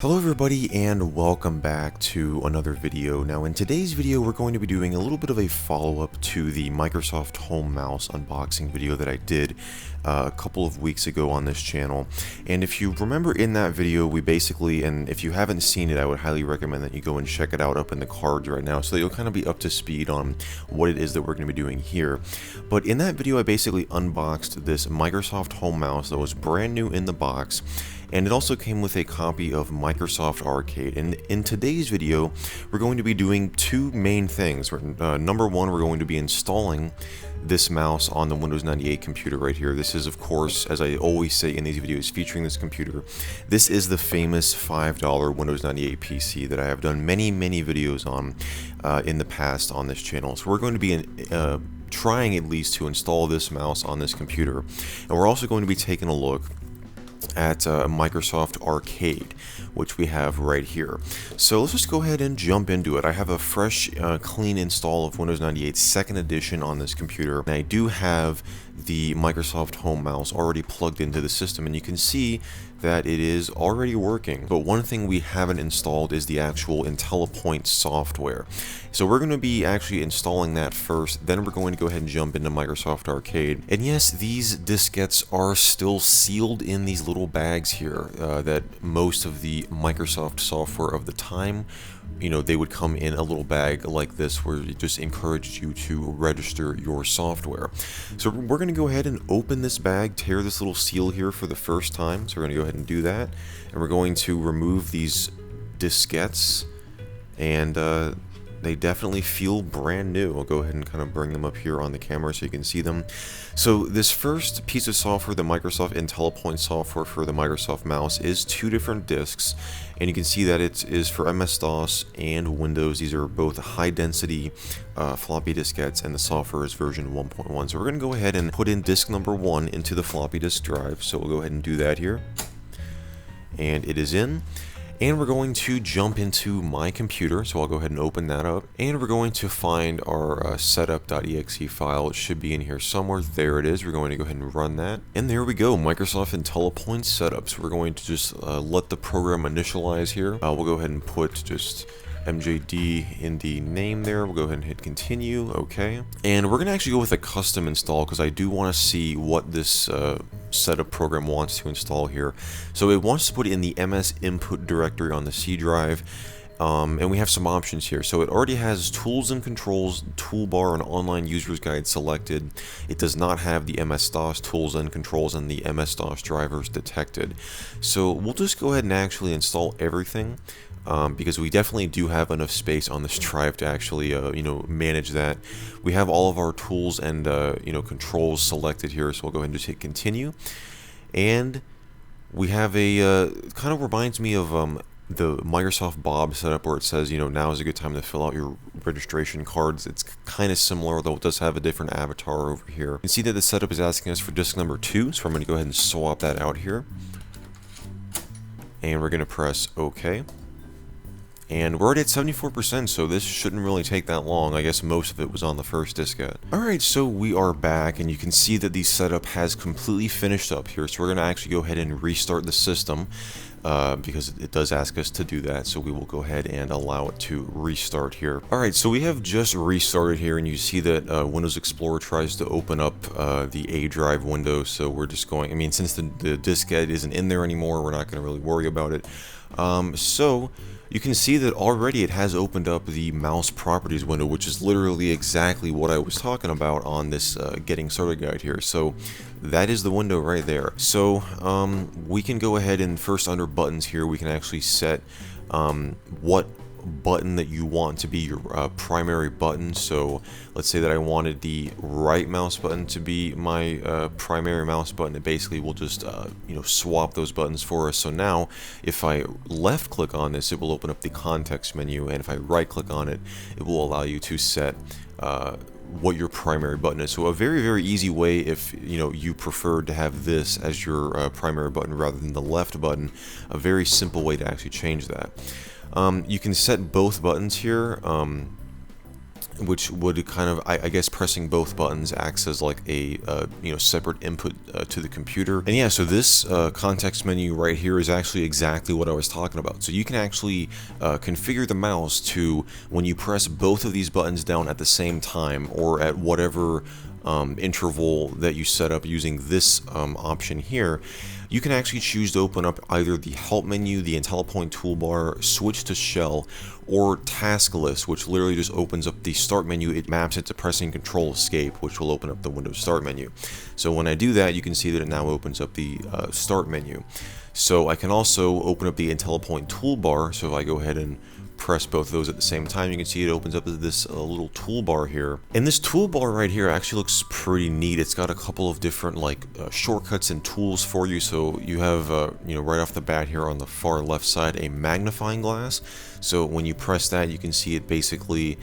Hello everybody and welcome back to another video. Now in today's video we're going to be doing a little bit of a follow-up to the Microsoft Home Mouse unboxing video that I did a couple of weeks ago on this channel. And if you remember in that video we basically, and if you haven't seen it, I would highly recommend that you go and check it out up in the cards right now so that you'll kind of be up to speed on what it is that we're going to be doing here. But in that video I basically unboxed this Microsoft Home Mouse that was brand new in the box. And it also came with a copy of Microsoft Arcade. And in today's video, we're going to be doing two main things. Number one, we're going to be installing this mouse on the Windows 98 computer right here. This is, of course, as I always say in these videos featuring this computer, this is the famous $5 Windows 98 PC that I have done many videos on in the past on this channel. So we're going to be trying at least to install this mouse on this computer. And we're also going to be taking a look at Microsoft Arcade, which we have right here. So let's just go ahead and jump into it. I have a fresh, clean install of Windows 98 2nd edition on this computer, and I do have the Microsoft Home Mouse already plugged into the system, and you can see that it is already working. But one thing we haven't installed is the actual IntelliPoint software. So we're going to be actually installing that first, then we're going to go ahead and jump into Microsoft Arcade. And yes, these diskettes are still sealed in these little bags here that most of the Microsoft software of the time, you know, they would come in a little bag like this where it just encouraged you to register your software. So we're going to go ahead and open this bag, tear this little seal here for the first time. So we're going to go ahead and do that. And we're going to remove these diskettes, and they definitely feel brand new. I'll go ahead and kind of bring them up here on the camera so you can see them. So this first piece of software, the Microsoft IntelliPoint software for the Microsoft mouse, is two different disks, and you can see that it is for MS-DOS and Windows. These are both high density floppy diskettes, and the software is version 1.1. So we're going to go ahead and put in disk number 1 into the floppy disk drive. So we'll go ahead and do that here, and it is in. And we're going to jump into my computer, so I'll go ahead and open that up. And we're going to find our setup.exe file. It should be in here somewhere. There it is. We're going to go ahead and run that. And there we go, Microsoft IntelliPoint setup. So we're going to just let the program initialize here. We'll go ahead and put just MJD in the name there. We'll go ahead and hit continue. Okay. And we're going to actually go with a custom install because I do want to see what this setup program wants to install here. So it wants to put it in the MS input directory on the C drive. And we have some options here. So it already has tools and controls, toolbar, and online users guide selected. It does not have the MS-DOS tools and controls and the MS-DOS drivers detected. So we'll just go ahead and actually install everything. Because we definitely do have enough space on this drive to actually, manage that. We have all of our tools and, controls selected here, so we'll go ahead and just hit continue. And we have a, kind of reminds me of the Microsoft Bob setup where it says, now is a good time to fill out your registration cards. It's kind of similar, although it does have a different avatar over here. You can see that the setup is asking us for disk number 2, so I'm going to go ahead and swap that out here. And we're going to press OK. And we're already at 74%, so this shouldn't really take that long. I guess most of it was on the first diskette. Alright, so we are back, and you can see that the setup has completely finished up here. So we're going to actually go ahead and restart the system, because it does ask us to do that. So we will go ahead and allow it to restart here. Alright, so we have just restarted here, and you see that Windows Explorer tries to open up the A drive window. So we're just going, since the diskette isn't in there anymore, we're not going to really worry about it. So you can see that already it has opened up the mouse properties window, which is literally exactly what I was talking about on this getting started guide here. So that is the window right there. So we can go ahead and first under buttons here, we can actually set what button that you want to be your primary button. So let's say that I wanted the right mouse button to be my primary mouse button. It basically will just swap those buttons for us. So now if I left click on this, it will open up the context menu, and if I right click on it, it will allow you to set what your primary button is. So a very easy way, if you prefer to have this as your primary button rather than the left button, a very simple way to actually change that. You can set both buttons here, which would kind of, I guess pressing both buttons acts as like a separate input to the computer. And yeah, so this context menu right here is actually exactly what I was talking about. So you can actually configure the mouse to, when you press both of these buttons down at the same time, or at whatever interval that you set up using this option here, you can actually choose to open up either the help menu, the IntelliPoint toolbar, switch to shell, or task list, which literally just opens up the start menu. It maps it to pressing Control Escape, which will open up the Windows Start menu. So when I do that, you can see that it now opens up the Start menu. So I can also open up the IntelliPoint toolbar. So if I go ahead and press both of those at the same time, you can see it opens up this little toolbar here. And this toolbar right here actually looks pretty neat. It's got a couple of different like shortcuts and tools for you. So you have right off the bat here on the far left side a magnifying glass. So when you press that, you can see it basically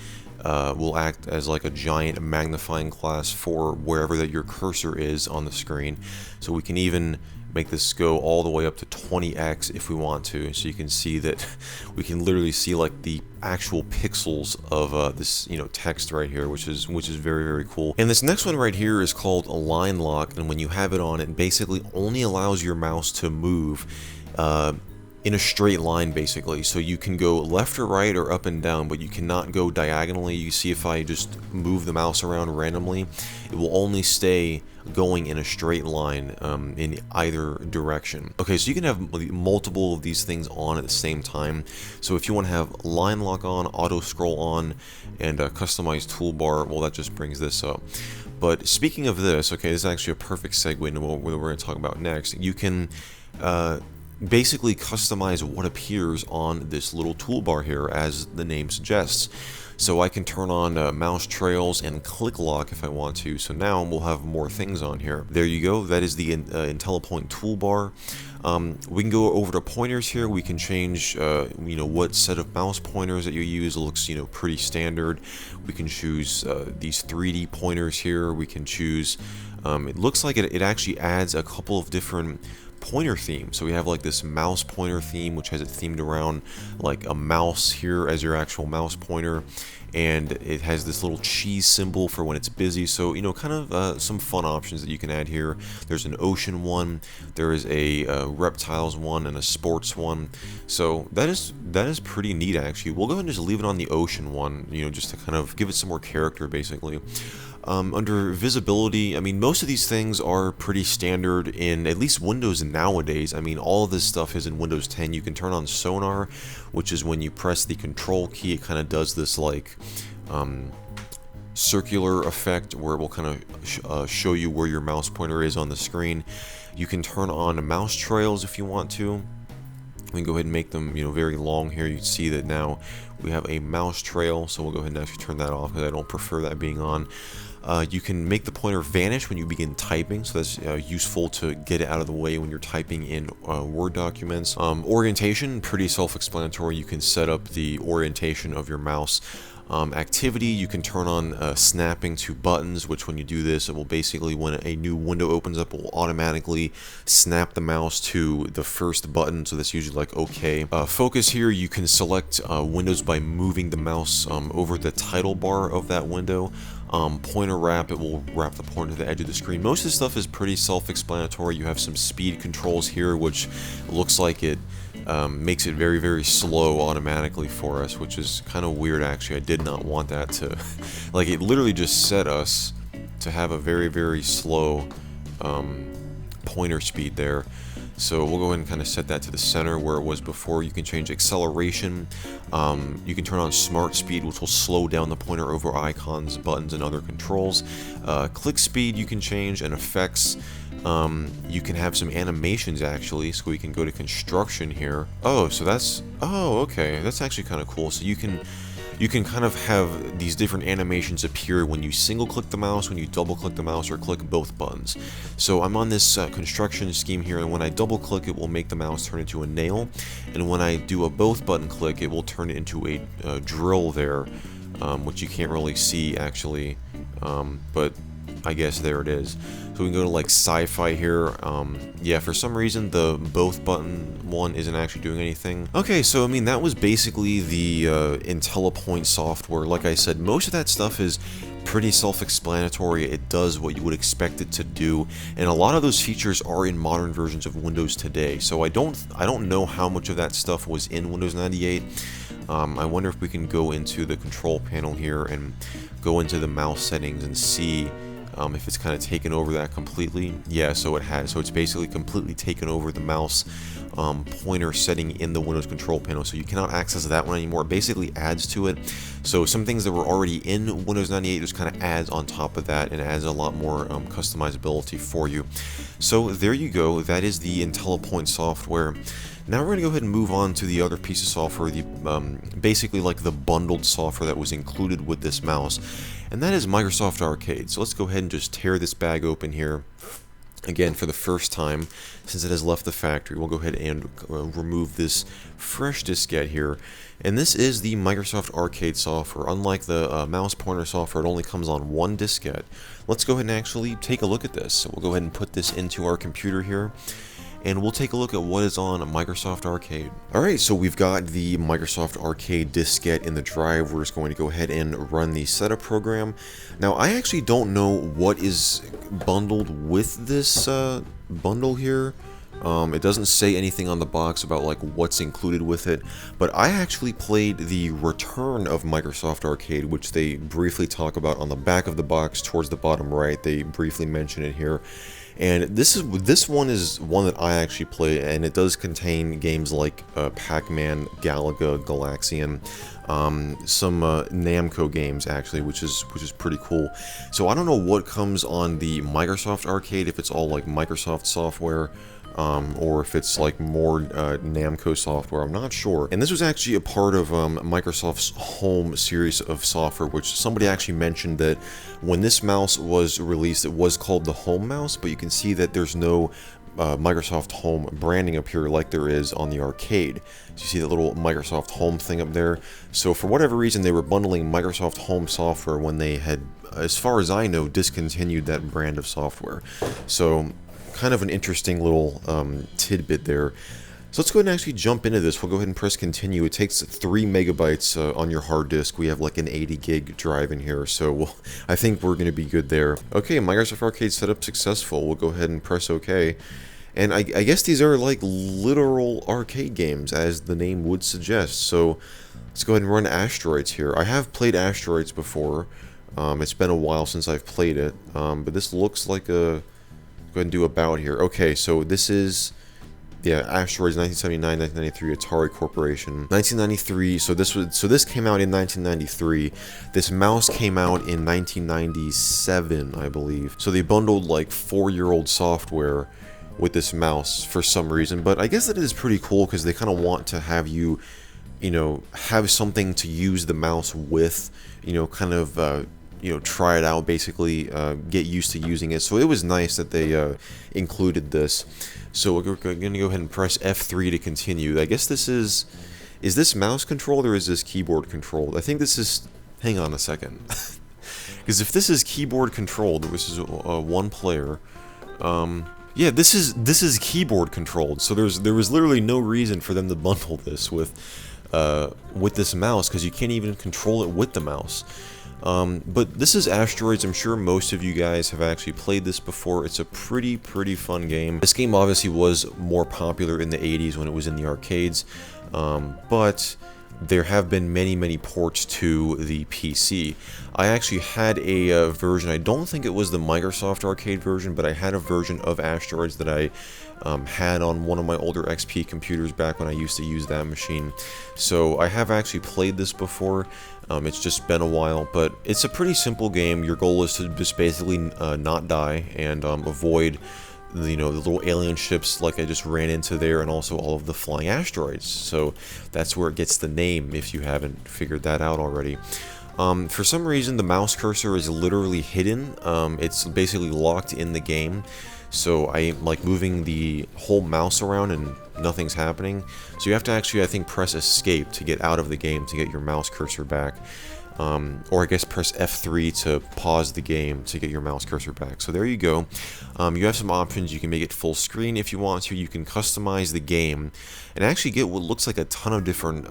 will act as like a giant magnifying glass for wherever that your cursor is on the screen. So we can even make this go all the way up to 20x if we want to, so you can see that we can literally see like the actual pixels of this text right here, which is very, very cool. And this next one right here is called Line Lock, and when you have it on, it basically only allows your mouse to move in a straight line basically. So you can go left or right or up and down, but you cannot go diagonally. You see if I just move the mouse around randomly, it will only stay going in a straight line in either direction. Okay, so you can have multiple of these things on at the same time. So if you want to have line lock on, auto scroll on, and customized toolbar, well, that just brings this up. But speaking of this, okay, this is actually a perfect segue into what we're going to talk about next. You can basically customize what appears on this little toolbar here, as the name suggests. So I can turn on mouse trails and click lock if I want to. So now we'll have more things on here. There you go. That is the IntelliPoint toolbar. We can go over to pointers here. We can change, what set of mouse pointers that you use. It looks, pretty standard. We can choose these 3D pointers here. We can choose. It looks like it actually adds a couple of different pointer theme. So we have like this mouse pointer theme, which has it themed around like a mouse here as your actual mouse pointer, and it has this little cheese symbol for when it's busy. So kind of some fun options that you can add here. There's an ocean one, there is a reptiles one, and a sports one. So that is pretty neat actually. We'll go ahead and just leave it on the ocean one, just to kind of give it some more character basically. Under visibility, I mean, most of these things are pretty standard in at least Windows nowadays. I mean, all of this stuff is in Windows 10. You can turn on sonar, which is when you press the control key, it kind of does this like circular effect where it will kind of show you where your mouse pointer is on the screen. You can turn on mouse trails if you want to. We can go ahead and make them, very long here. You can see that now we have a mouse trail, so we'll go ahead and actually turn that off because I don't prefer that being on. You can make the pointer vanish when you begin typing, so that's useful to get it out of the way when you're typing in Word documents. Orientation, pretty self-explanatory. You can set up the orientation of your mouse. Activity, you can turn on snapping to buttons, which when you do this, it will basically, when a new window opens up, it will automatically snap the mouse to the first button, so that's usually like OK. Focus here, you can select windows by moving the mouse over the title bar of that window. Pointer wrap, it will wrap the pointer to the edge of the screen. Most of this stuff is pretty self-explanatory. You have some speed controls here, which looks like it makes it very, very slow automatically for us, which is kind of weird actually. I did not want that to, like, it literally just set us to have a very, very slow pointer speed there. So we'll go ahead and kind of set that to the center where it was before. You can change acceleration. You can turn on smart speed, which will slow down the pointer over icons, buttons, and other controls. Click speed you can change, and effects. You can have some animations actually, so we can go to construction here. Oh, so that's, oh, okay, that's actually kind of cool. So you can kind of have these different animations appear when you single click the mouse, when you double click the mouse, or click both buttons. So I'm on this construction scheme here, and when I double click, it will make the mouse turn into a nail, and when I do a both button click, it will turn it into a drill there, which you can't really see actually, but I guess there it is. So we can go to like sci-fi here. Yeah, for some reason the both button one isn't actually doing anything. Okay, so I mean that was basically the IntelliPoint software. Like I said, most of that stuff is pretty self-explanatory. It does what you would expect it to do, and a lot of those features are in modern versions of Windows today. So I don't know how much of that stuff was in Windows 98. I wonder if we can go into the control panel here and go into the mouse settings and see if it's kind of taken over that completely. Yeah, so it has. So it's basically completely taken over the mouse pointer setting in the Windows control panel. So you cannot access that one anymore. It basically adds to it. So some things that were already in Windows 98 just kind of adds on top of that and adds a lot more customizability for you. So there you go. That is the IntelliPoint software. Now we're going to go ahead and move on to the other piece of software, the basically like the bundled software that was included with this mouse, and that is Microsoft Arcade. So let's go ahead and just tear this bag open here. Again, for the first time since it has left the factory, we'll go ahead and remove this fresh diskette here. And this is the Microsoft Arcade software. Unlike the mouse pointer software, it only comes on one diskette. Let's go ahead and actually take a look at this. So we'll go ahead and put this into our computer here, and we'll take a look at what is on Microsoft Arcade. Alright, so we've got the Microsoft Arcade diskette in the drive. We're just going to go ahead and run the setup program. Now, I actually don't know what is bundled with this bundle here. It doesn't say anything on the box about like what's included with it, but I actually played the return of Microsoft Arcade, which they briefly talk about on the back of the box towards the bottom right. They briefly mention it here. And this one is one that I actually play, and it does contain games like Pac-Man, Galaga, Galaxian, some Namco games actually, which is pretty cool. So I don't know what comes on the Microsoft Arcade, if it's all like Microsoft software, or if it's like more Namco software, I'm not sure. And this was actually a part of Microsoft's Home series of software, which somebody actually mentioned that when this mouse was released, it was called the Home mouse, but you can see that there's no Microsoft Home branding up here like there is on the arcade. So you see that little Microsoft Home thing up there. So for whatever reason, they were bundling Microsoft Home software when they had, as far as I know, discontinued that brand of software. So kind of an interesting little tidbit there. So let's go ahead and actually jump into this. We'll go ahead and press continue. It takes 3 megabytes on your hard disk. We have like an 80 gig drive in here, so I think we're going to be good there. Okay, Microsoft Arcade setup successful. We'll go ahead and press OK. And I guess these are like literal arcade games, as the name would suggest. So let's go ahead and run Asteroids here. I have played Asteroids before. It's been a while since I've played it, but this looks like a... Go ahead and do about here. Okay, so this is... Yeah, Asteroids 1979, 1993, Atari Corporation. 1993, so this came out in 1993. This mouse came out in 1997, I believe. So they bundled like 4-year-old software with this mouse for some reason. But I guess that is pretty cool because they kind of want to have you, you know, have something to use the mouse with, you know, kind of, you know, try it out, basically, get used to using it. So it was nice that they included this. So we're going to go ahead and press F3 to continue. I guess this is this mouse controlled or is this keyboard controlled? I think this is, hang on a second. Because if this is keyboard controlled, this is one player, yeah, this is keyboard controlled. So there was literally no reason for them to bundle this with this mouse, because you can't even control it with the mouse. But this is Asteroids. I'm sure most of you guys have actually played this before. It's a pretty fun game. This game obviously was more popular in the 80s when it was in the arcades, but there have been many ports to the PC. I actually had a version, I don't think it was the Microsoft Arcade version, but I had a version of Asteroids that I had on one of my older XP computers back when I used to use that machine. So I have actually played this before. It's just been a while, but it's a pretty simple game. Your goal is to just basically not die and avoid the, you know, the little alien ships like I just ran into there, and also all of the flying asteroids. So that's where it gets the name, if you haven't figured that out already. For some reason, the mouse cursor is literally hidden. It's basically locked in the game. So I'm like moving the whole mouse around and nothing's happening. So you have to actually, I think, press escape to get out of the game to get your mouse cursor back. or I guess press F3 to pause the game to get your mouse cursor back. So there you go. You have some options. You can make it full screen if you want to. You can customize the game and actually get what looks like a ton of different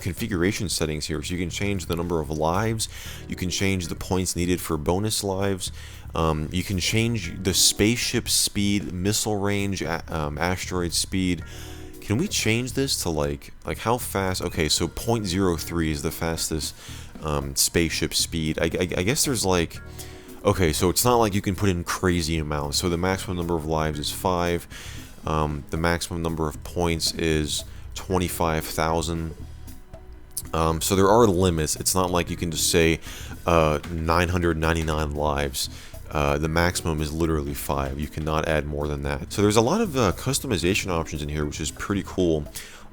configuration settings here. So you can change the number of lives. You can change the points needed for bonus lives. You can change the spaceship speed, missile range, asteroid speed. Can we change this to like how fast? Okay, so 0.03 is the fastest spaceship speed. I guess there's like, okay, so it's not like you can put in crazy amounts. So the maximum number of lives is 5. The maximum number of points is 25,000. So there are limits. It's not like you can just say 999 lives. The maximum is literally 5. You cannot add more than that. So there's a lot of customization options in here, which is pretty cool.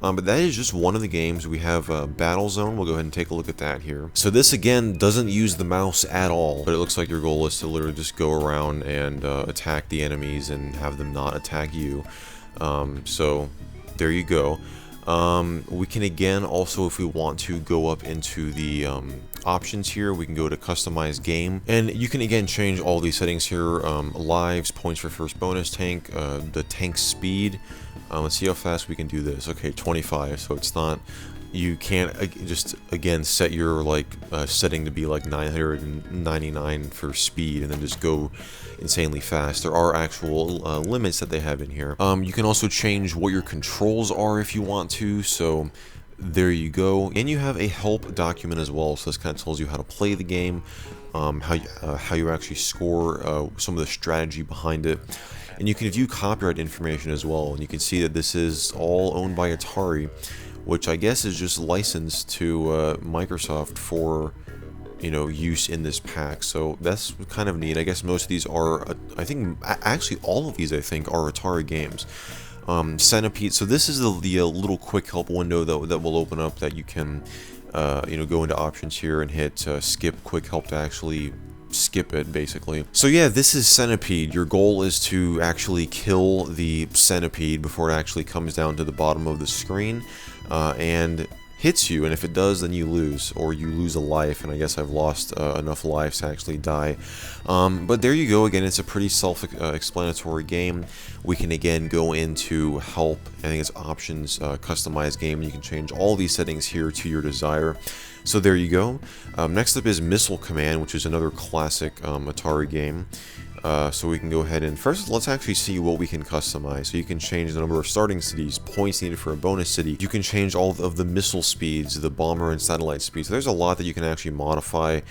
But that is just one of the games. We have Battle Zone. We'll go ahead and take a look at that here. So this, again, doesn't use the mouse at all, but it looks like your goal is to literally just go around and attack the enemies and have them not attack you. So there you go. We can, again, also, if we want to, go up into the options here. We can go to customize game, and you can again change all these settings here. Lives, points for first bonus tank, the tank speed. Let's see how fast we can do this. Okay, 25. So it's not, you can't just again set your like setting to be like 999 for speed and then just go insanely fast. There are actual limits that they have in here. You can also change what your controls are if you want to. So there you go. And you have a help document as well. So this kind of tells you how to play the game, how you actually score, some of the strategy behind it. And you can view copyright information as well. And you can see that this is all owned by Atari, which I guess is just licensed to Microsoft for, you know, use in this pack. So that's kind of neat. I guess most of these are, I think, actually all of these I think are Atari games. Centipede. So this is the little quick help window that will open up that you can, you know, go into options here and hit skip quick help to actually skip it, basically. So yeah, this is Centipede. Your goal is to actually kill the centipede before it actually comes down to the bottom of the screen and hits you, and if it does, then you lose, or you lose a life, and I guess I've lost enough lives to actually die. But there you go. Again, it's a pretty self-explanatory game. We can again go into help, I think it's options, customize game, and you can change all these settings here to your desire. So there you go. Next up is Missile Command, which is another classic Atari game. So we can go ahead and first let's actually see what we can customize. So you can change the number of starting cities, points needed for a bonus city. You can change all of the missile speeds, the bomber and satellite speeds. So there's a lot that you can actually modify.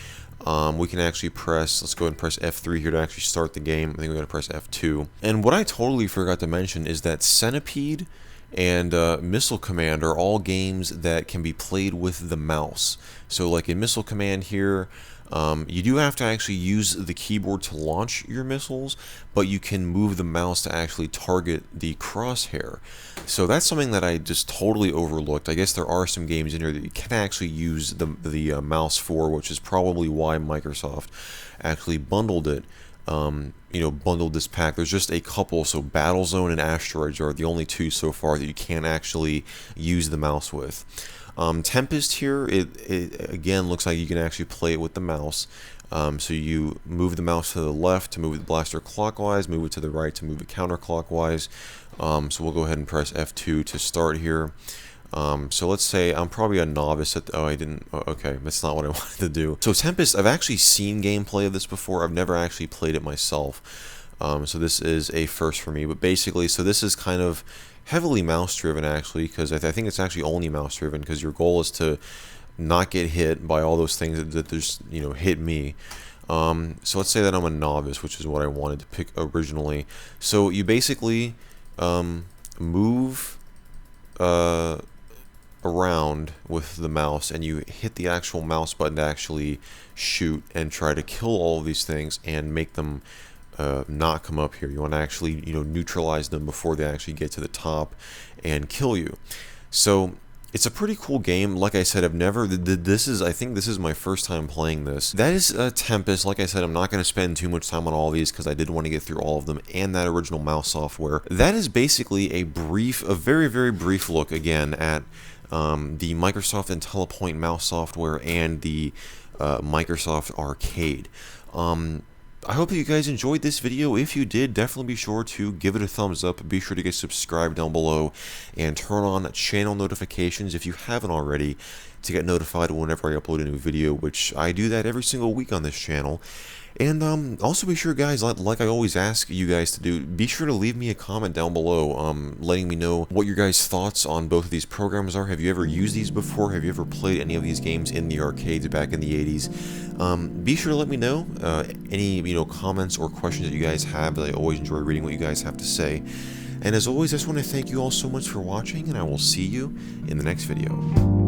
We can actually press, let's go ahead and press F3 here to actually start the game. I think we're going to press F2. And what I totally forgot to mention is that Centipede and Missile Command are all games that can be played with the mouse. So like in Missile Command here, you do have to actually use the keyboard to launch your missiles, but you can move the mouse to actually target the crosshair. So that's something that I just totally overlooked. I guess there are some games in here that you can actually use the mouse for, which is probably why Microsoft actually bundled it. You know, bundled this pack. There's just a couple, so Battle Zone and Asteroids are the only two so far that you can't actually use the mouse with. Tempest here, it again looks like you can actually play it with the mouse. So you move the mouse to the left to move the blaster clockwise, move it to the right to move it counterclockwise. So we'll go ahead and press F2 to start here. So let's say I'm probably a novice at oh I didn't okay, that's not what I wanted to do. So Tempest, I've actually seen gameplay of this before. I've never actually played it myself. So this is a first for me, but basically, so this is kind of heavily mouse driven actually, because I think it's actually only mouse driven, because your goal is to not get hit by all those things that just, you know, hit me. So let's say that I'm a novice, which is what I wanted to pick originally. So you basically move around with the mouse, and you hit the actual mouse button to actually shoot and try to kill all of these things and make them not come up here. You want to actually, you know, neutralize them before they actually get to the top and kill you. So it's a pretty cool game. Like I said, I've never, I think this is my first time playing this. That is Tempest. Like I said, I'm not going to spend too much time on all these because I did want to get through all of them and that original mouse software. That is basically a very, very brief look again at the Microsoft IntelliPoint mouse software and the Microsoft Arcade. I hope that you guys enjoyed this video. If you did, definitely be sure to give it a thumbs up. Be sure to get subscribed down below and turn on channel notifications if you haven't already to get notified whenever I upload a new video, which I do that every single week on this channel. And also be sure, guys, like I always ask you guys to do, be sure to leave me a comment down below letting me know what your guys' thoughts on both of these programs are. Have you ever used these before? Have you ever played any of these games in the arcades back in the 80s? Be sure to let me know any comments or questions that you guys have. I always enjoy reading what you guys have to say. And as always, I just want to thank you all so much for watching, and I will see you in the next video.